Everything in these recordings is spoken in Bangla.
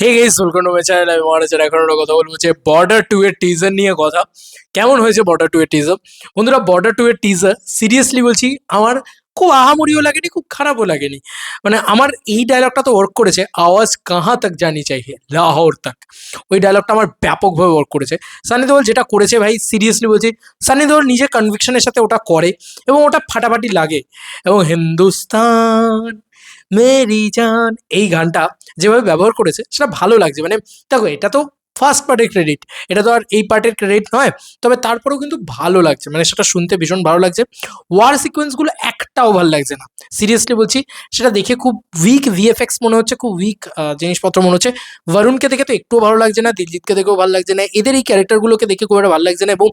Hey guys, welcome to my channel. আমি মহারাজের এখন একটা কথা বলবো যে বর্ডার 2 এর টিজার নিয়ে কথা। কেমন হয়েছে বর্ডার 2 এর টিজার? বন্ধুরা, বর্ডার 2 এর টিজার সিরিয়াসলি বলছি, আমার খুব আহামরিও লাগেনি, খুব খারাপও লাগেনি। মানে আমার এই ডায়লগটা তো ওয়ার্ক করেছে, আওয়াজ কাহা তক জানি চাইয়ে লাহোর তক। ওই ডায়লগটা আমার ব্যাপকভাবে ওয়ার্ক করেছে। সানি দেওল যেটা করেছে ভাই, সিরিয়াসলি বলছি, সানি দেওল নিজের কনভিকশনের সাথে ওটা করে এবং ওটা ফাটাফাটি লাগে। এবং হিন্দুস্তান মেরি জান, এই গানটা যেভাবে ব্যবহার করেছে সেটা ভালো লাগছে। মানে দেখো, এটা তো ফার্স্ট পার্টের ক্রেডিট, এটা তো আর এই পার্টের ক্রেডিট নয়। তবে তারপরেও কিন্তু ভালো লাগছে, মানে সেটা শুনতে ভীষণ ভালো লাগছে। ওয়ার সিকোয়েন্সগুলো একটাও ভালো লাগছে না, সিরিয়াসলি বলছি। সেটা দেখে খুব উইক ভিএফএক্স মনে হচ্ছে, খুব উইক জিনিসপত্র মনে হচ্ছে। বরুণকে দেখে তো একটুও ভালো লাগছে না, দিলজিৎকে দেখেও ভালো লাগছে না, এদের এই ক্যারেক্টারগুলোকে দেখে খুব একটা ভালো লাগছে না। এবং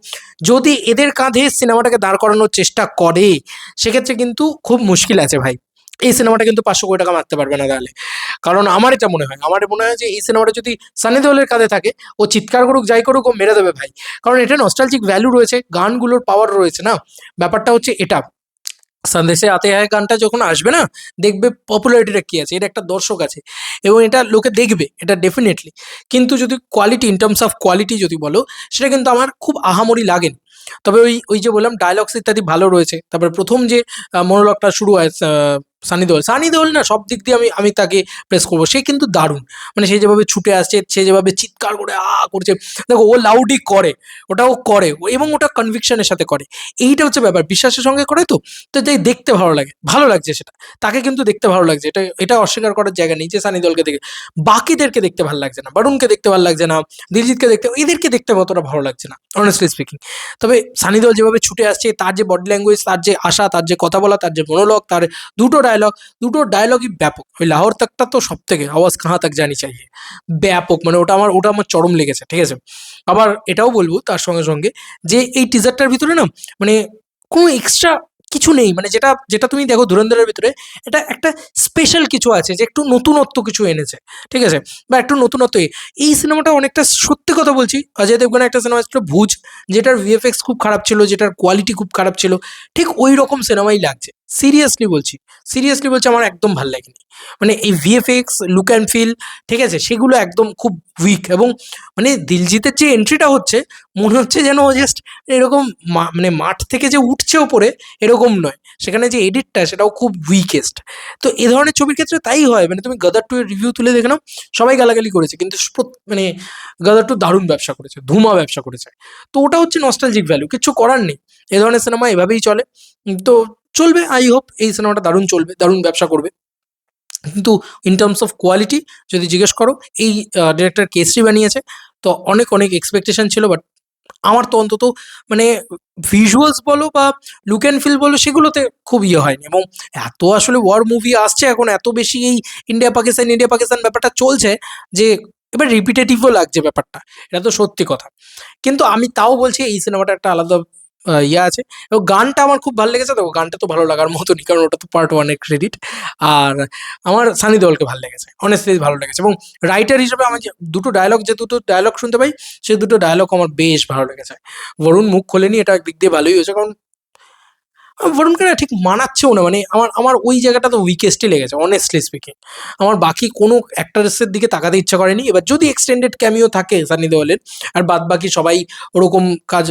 যদি এদের কাঁধে সিনেমাটাকে দাঁড় করানোর চেষ্টা করে, সেক্ষেত্রে কিন্তু খুব মুশকিল আছে ভাই। এই সিনেমাটা কিন্তু 500 কোটি টাকা মারতে পারবে না তাহলে। কারণ আমার এটা মনে হয় যে এই সিনেমাটা যদি সানি দেওলের কাঁধে থাকে, ও চিৎকার করুক যাই করুক, ও মেরে দেবে ভাই। কারণ এটা নস্টালজিক ভ্যালু রয়েছে, গানগুলোর পাওয়ার রয়েছে না। ব্যাপারটা হচ্ছে এটা, সন্দেশে আতে হ্যায় গানটা যখন আসবে না, দেখবে পপুলারিটিটা কি আছে, এর একটা দর্শক আছে এবং এটা লোকে দেখবে, এটা ডেফিনেটলি। কিন্তু যদি quality, in terms of quality যদি বলো, সেটা কিন্তু আমার খুব আহামরি লাগেনি। তবে ওই ওই যে বললাম, ডায়লগস ইত্যাদি ভালো রয়েছে। তারপরে প্রথম যে মনোলগটা শুরু হয়, সানি দেওল না, সব দিক দিয়ে আমি আমি তাকে প্রেস করবো। সে কিন্তু দারুণ, মানে সে যেভাবে ছুটে আসছে, সে যেভাবে চিৎকার করে করছে, দেখো ও লাউডই করে, ওটাও করে এবং ওটা কনভিকশনের সাথে করে। এইটা হচ্ছে ব্যাপার, বিশ্বাসের সঙ্গে করে তো। তো তাই দেখতে ভালো লাগে, ভালো লাগছে সেটা। তাকে কিন্তু দেখতে ভালো লাগছে, এটা এটা অস্বীকার করার জায়গা নেই যে সানি দেওলকে দেখে। বাকিদেরকে দেখতে ভালো লাগছে না, বরুণকে দেখতে ভালো লাগছে না, দিলজিৎকে দেখতে, এদেরকে দেখতে অতটা ভালো লাগছে না, অনেস্টলি স্পিকিং। তবে সানি দেওল যেভাবে ছুটে আসছে, তার যে বডি ল্যাঙ্গুয়েজ, তার যে আশা, তার যে কথা বলা, তার যে মনোলগ, তার দুটো ডায়লগ, দুটো ডায়লগই ব্যাপক। ওই লাহোর তকটা তো সব থেকে, আওয়াজ কাহা তক জানি চাইয়ে, ব্যাপক। মানে ওটা আমার চরম লেগেছে, ঠিক আছে। আবার এটাও বলবো তার সঙ্গে সঙ্গে যে এই টিজারটার ভিতরে না, মানে কোনো এক্সট্রা কিছু নেই। মানে যেটা যেটা তুমি দেখো ধুরন্ধরের ভিতরে, এটা একটা স্পেশাল কিছু আছে, যে একটু নতুনত্ব কিছু এনেছে, ঠিক আছে, বা একটু নতুনত্ব। এই সিনেমাটা অনেকটা, সত্যি কথা বলছি, অজয় দেবগনের একটা সিনেমা ছিল ভুজ, যেটার ভিএফএক্স খুব খারাপ ছিল, যেটার কোয়ালিটি খুব খারাপ ছিল, ঠিক ওই রকম সিনেমাই লাগছে। সিরিয়াসলি বলছি, সিরিয়াসলি বলছি, আমার একদম ভাল লাগেনি। মানে এই ভিএফএক্স, লুক অ্যান্ড ফিল, ঠিক আছে, সেগুলো একদম খুব উইক। এবং মানে দিলজিতের যে এন্ট্রিটা হচ্ছে, মনে হচ্ছে যেন ও জাস্ট এরকম মানে মাঠ থেকে যে উঠছে ওপরে, এরকম নয়। সেখানে যে এডিটটা, সেটাও খুব উইকেস্ট। তো এ ধরনের ছবির ক্ষেত্রে তাই হয়। মানে তুমি গদার 2 এর রিভিউ তুলে দেখে নাও, সবাই গালাগালি করেছে, কিন্তু মানে গদার 2 দারুণ ব্যবসা করেছে, ধুমা ব্যবসা করেছে। তো ওটা হচ্ছে নস্টালজিক ভ্যালু, কিচ্ছু করার নেই। এ ধরনের সিনেমা এভাবেই চলে। তো চলবে, আই হোপ এই সিনেমাটা দারুণ চলবে, দারুণ ব্যবসা করবে। কিন্তু ইন টার্মস অফ কোয়ালিটি যদি জিজ্ঞেস করো, এই ডিরেক্টর কেসরি বানিয়েছে, তো অনেক অনেক এক্সপেকটেশন ছিল। বাট আমার তো অন্তত, মানে ভিজুয়ালস বলো বা লুক অ্যান্ড ফিল বলো, সেগুলোতে খুব ইয়ে হয়নি। এবং এত আসলে ওয়ার মুভি আসছে এখন, এত বেশি এই ইন্ডিয়া পাকিস্তান ব্যাপারটা চলছে, যে এবার রিপিটেটিভও লাগছে ব্যাপারটা, এটা তো সত্যি কথা। কিন্তু আমি তাও বলছি, এই সিনেমাটা একটা আলাদা ইয়ে আছে। এবং গানটা আমার খুব ভালো লেগেছে, তো গানটা তো ভালো লাগার মতনই, কারণ ওটা তো পার্ট 1-এর ক্রেডিট। আর আমার সানি দেওলকে ভালো লেগেছে, অনেস্টলি ভালো লেগেছে। এবং রাইটার হিসেবে আমার যে দুটো ডায়লগ শুনতে পাই, সেই দুটো ডায়লগ আমার বেশ ভালো লেগেছে। বরুণ মুখ খোলেনি, এটা একদিক দিয়ে ভালোই হয়েছে, কারণ বরুণকে না ঠিক মানাচ্ছেও না। মানে আমার আমার ওই জায়গাটা তো উইকেস্টই লেগেছে, অনেস্টলি স্পিকিং। আমার বাকি কোনো অ্যাক্টারেসের দিকে তাকাতে ইচ্ছা করেনি। এবার যদি এক্সটেন্ডেড ক্যামিও থাকে সানি দেওলের, আর বাদ বাকি সবাই ওরকম কাজ,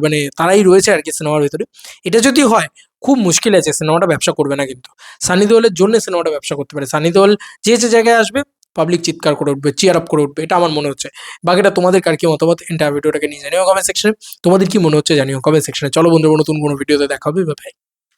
মানে তারাই রয়েছে আর কি সিনেমার ভিতরে, এটা যদি হয়, খুব মুশকিল আছে, সিনেমাটা ব্যবসা করবে না। কিন্তু সানি দেওলের জন্য সিনেমাটা ব্যবসা করতে পারে। সানি দেওল যে যে জায়গায় আসবে, পাবলিক চিৎকার করে উঠবে, চিয়ার আপ করে উঠবে, এটা আমার মনে হচ্ছে। বাকিটা তোমাদের কার কি মতামত, এন্টার ভিডিওটাকে নিয়ে জানিও কমেন্ট সেকশনে। তোমাদের কি মনে হচ্ছে জানিও কমেন্ট সেকশনে। চলো বন্ধুরা, নতুন কোনো ভিডিওতে দেখা হবে, বাই।